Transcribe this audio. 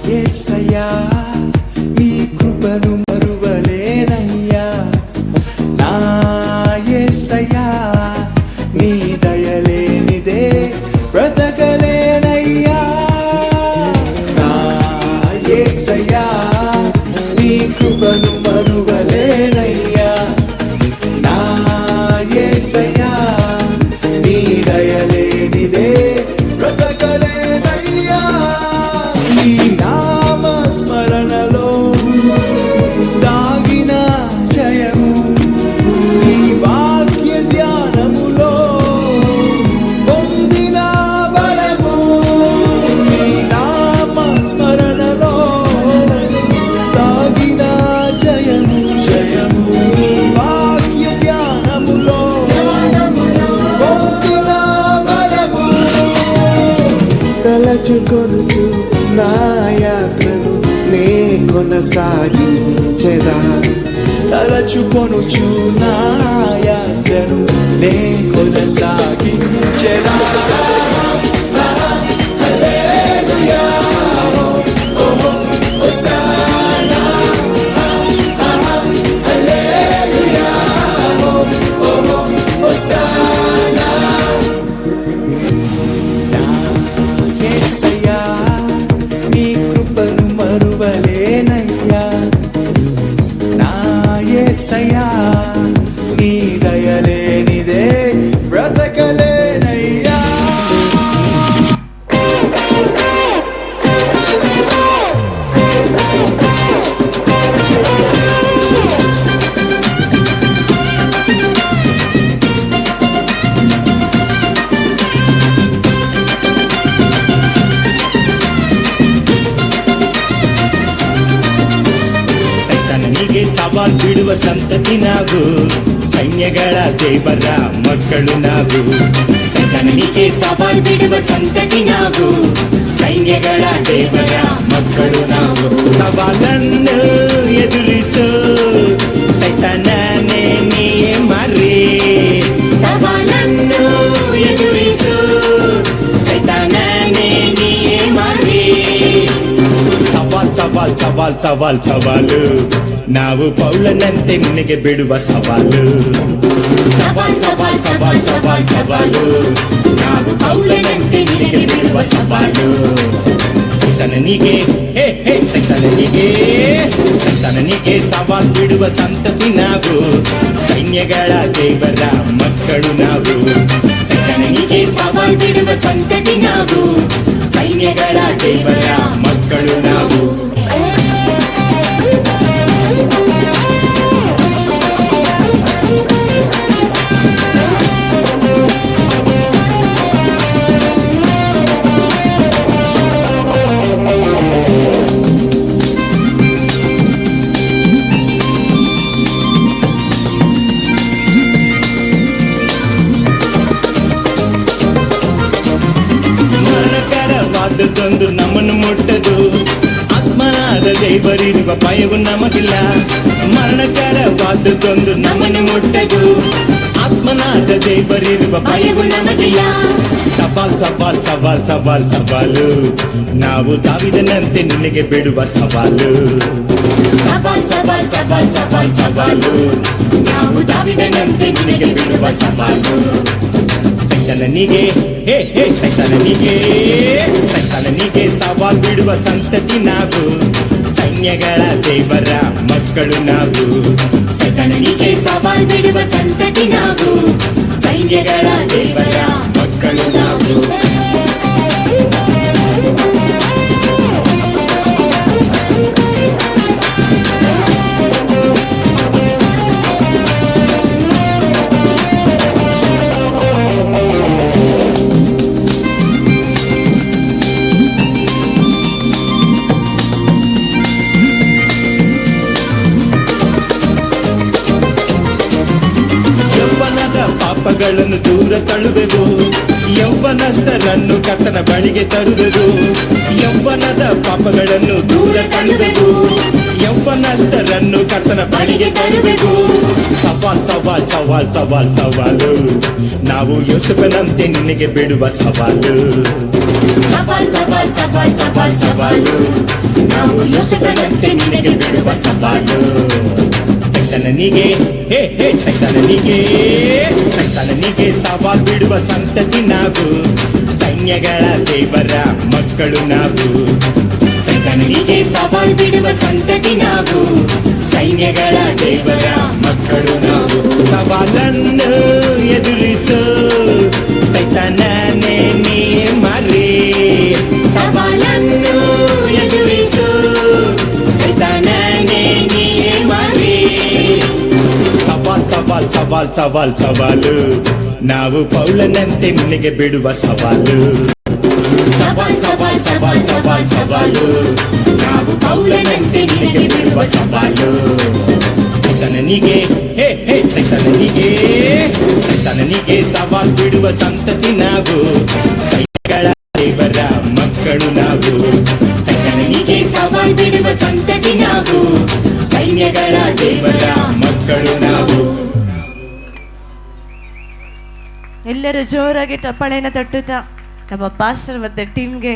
యేసయ్యా నీ కృపను మరువలేనయ్యా, నా యేసయ్యా నీ దయలేనిదే బ్రతకలేనయ్యా, నా యేసయ్యా నీ కృపను మరువలేనయ్యా, నా యేసయ్యా నీ దయలేనిదే బ్రతకలేనయ్యా. నీ నామస్మరణలో దాగిన జయము, నీ వాక్య ధ్యానములో పొందిన బలము, నీ నామస్మరణలో దాగిన జయము, జయము నీ వాక్య ధ్యానములో పొందిన బలము. తలచుకొనుచు నా యాత్రను నే కొనసాగించెదా, తలచుకొనుచు నా యాత్రను నే కొనసాగించెదా. హల్లెలూయా ఓహో హోసానా, హల్లెలూయా ఓహో హోసానా. యేసయ్యా నీ కృపను మరువలేనయ్యా, నా యేసయ్యా నీ దయలేనిదే బ్రతకలేనయ్యా. ಸೈತಾನನಿಗೆ ಸವಾಲ್ ಬಿಡುವ ಸಂತತಿ ನಾವು, ಸೈನ್ಯಗಳ ದೇವರ ಮಕ್ಕಳು ನಾವು. ಸೈತಾನನಿಗೆ ಸವಾಲ್ ಬಿಡುವ ಸಂತತಿ ನಾವು, ಸೈನ್ಯಗಳ ದೇವರ ಮಕ್ಕಳು ನಾವು. ಸವಾಲನ್ನು ಎದುರಿಸು ಸೈತಾನನೇ ನೀ ಮರೆ, ಸವಾಲನ್ನು ಎದುರಿಸು ಸೈತಾನನೇ ನೀ ಮರೆ. ಸವಾಲ್ ಸವಾಲ್ ಸವಾಲ್ ಸವಾಲ್ ಸವಾಲು, ನಾವು ಪೌಲನಂತೆ ನಿನಗೆ ಬಿಡುವ ಸವಾಲು. ಸವಾಲ್ ಸವಾಲ್ ಸವಾಲ್ ಸವಾಲ್ ಸವಾಲು, ನಾವು ಪೌಲನಂತೆ ನಿನಗೆ ಬಿಡುವ ಸವಾಲು. ಸೈತಾನನಿಗೆ ಹೇ ಹೇ ಸೈತಾನನಿಗೆ, ಸೈತಾನನಿಗೆ ಸವಾಲ್ ಬಿಡುವ ಸಂತತಿ ನಾವು, ಸೈನ್ಯಗಳ ದೇವರ ಮಕ್ಕಳು ನಾವು. ಸೈತಾನನಿಗೆ ಸವಾಲ್ ಬಿಡುವ ಸಂತತಿ ನಾವು, ಸೈನ್ಯಗಳ ದೇವರ ಮಕ್ಕಳು ನಾವು. ಮರಣಕರವಾದದ್ದೊಂದು ನಮ್ಮನ್ನು ಮುಟ್ಟದು, ಆತ್ಮನಾದ ದೇವರಿರುವ ಭಯವು ನಮಗಿಲ್ಲ. ಮರಣಕರವಾದದ್ದೊಂದು ನಮ್ಮನ್ನು ಮುಟ್ಟದು, ಆತ್ಮನಾದ ದೇವರಿರುವ ಭಯವು ನಮಗಿಲ್ಲ. ಸವಾಲ್ ಸವಾಲ್ ಸವಾಲ್ ಸವಾಲ್ ಸವಾಲು, ನಾವು ದಾವಿದನಂತೆ ನಿನಗೆ ಬಿಡುವ ಸವಾಲು. ಸವಾಲ್ ಸವಾಲ್ ಸವಾಲ್ ಸವಾಲ್ ಸವಾಲು, ನಾವು ದಾವಿದನಂತೆ ನಿನಗೆ ಬಿಡುವ ಸವಾಲು. ಸೈತಾನನಿಗೆ ಹೇ ಹೇ ಸೈತಾನನಿಗೆ, ಸೈತಾನನಿಗೆ ಸವಾಲ್ ಬಿಡುವ ಸಂತತಿ ನಾವು, ಸೈನ್ಯಗಳ ದೇವರ ಮಕ್ಕಳು ನಾವು. ಸೈತಾನನಿಗೆ ಸವಾಲ್ ಬಿಡುವ ಸಂತತಿ ನಾವು, ಸೈನ್ಯಗಳ ದೇವರ ಮಕ್ಕಳು ನಾವು. ಪಾಪಗಳನ್ನು ದೂರ ತಳ್ಳುವೆವು, ಯೌವನಸ್ಥರನ್ನು ಕರ್ತನ ಬಳಿಗೆ ತರುವೆವು. ಯೌವನದ ಪಾಪ ಪಾಪಗಳನ್ನು ದೂರ ತಳ್ಳುವೆವು, ಯೌವನಸ್ಥರನ್ನು ಕರ್ತನ ಬಳಿಗೆ ತರುವೆವು. ಸವಾಲ್ ಸವಾಲ್ ಸವಾಲ್ ಸವಾಲ್ ಸವಾಲು, ನಾವು ಯೋಸೇಫನಂತೆ ನಿನಗೆ ಬಿಡುವ ಸವಾಲು. ಸವಾಲ್ ಸವಾಲ್ ಸವಾಲ್ ಸವಾಲ್ ಸವಾಲು, ನಾವು ಯೋಸೇಫನಂತೆ ನಿನಗೆ ಬಿಡುವ ಸವಾಲು. ಸೈತಾನನಿಗೆ ಹೇ ಹೇ ಸೈತಾನನಿಗೆ ಸವಾಲ್ ಬಿಡುವ ಸಂತತಿ ನಾವು, ಸೈನ್ಯಗಳ ದೇವರ ಮಕ್ಕಳು ನಾವು. ಸೈತಾನನಿಗೆ ಸವಾಲ್ ಬಿಡುವ ಸಂತತಿ ನಾವು, ಸೈನ್ಯಗಳ ದೇವರ ಮಕ್ಕಳು ನಾವು. ಸವಾಲನ್ನು ಎದುರಿಸು, ಸೈತಾನನೇ ನೀ ಮರೆ. ಸವಾಲನ್ನು ಎದುರಿಸು, ಸೈತಾನನೇ ನೀ ಮರೆ. ಸವಾಲ್ ಸವಾಲ್ ಸವಾಲ್ ಸವಾಲ್ ಸವಾಲು, ನಾವು ಪೌಲನಂತೆ ನಿನಗೆ ಬಿಡುವ ಸವಾಲು. ಸವಾಲ್ ಸವಾಲ್ ಸವಾಲ್ ಸವಾಲ್ ಸವಾಲು, ನಾವು ಪೌಲನಂತೆ ನಿನಗೆ ಬಿಡುವ ಸವಾಲು. ಸೈತಾನನಿಗೆ ಹೇ ಹೇ ಸೈತಾನನಿಗೆ ಸವಾಲ್ ಬಿಡುವ ಸಂತತಿ ನಾವು, ಸೈನ್ಯಗಳ ದೇವರ ಮಕ್ಕಳು ನಾವು. ಸೈತಾನನಿಗೆ ಸವಾಲ್ ಬಿಡುವ ಸಂತತಿ ನಾವು, ಸೈನ್ಯಗಳ ದೇವರ ಮಕ್ಕಳು ನಾವು. ಎಲ್ಲರೂ ಜೋರಾಗಿ ಟಪ್ಪಾಳೆಯನ್ನು ತಟ್ಟುತ್ತಾ ನಮ್ಮ ಪಾಸ್ಟರ್ ಮತ್ತೆ ಟೀಮ್ಗೆ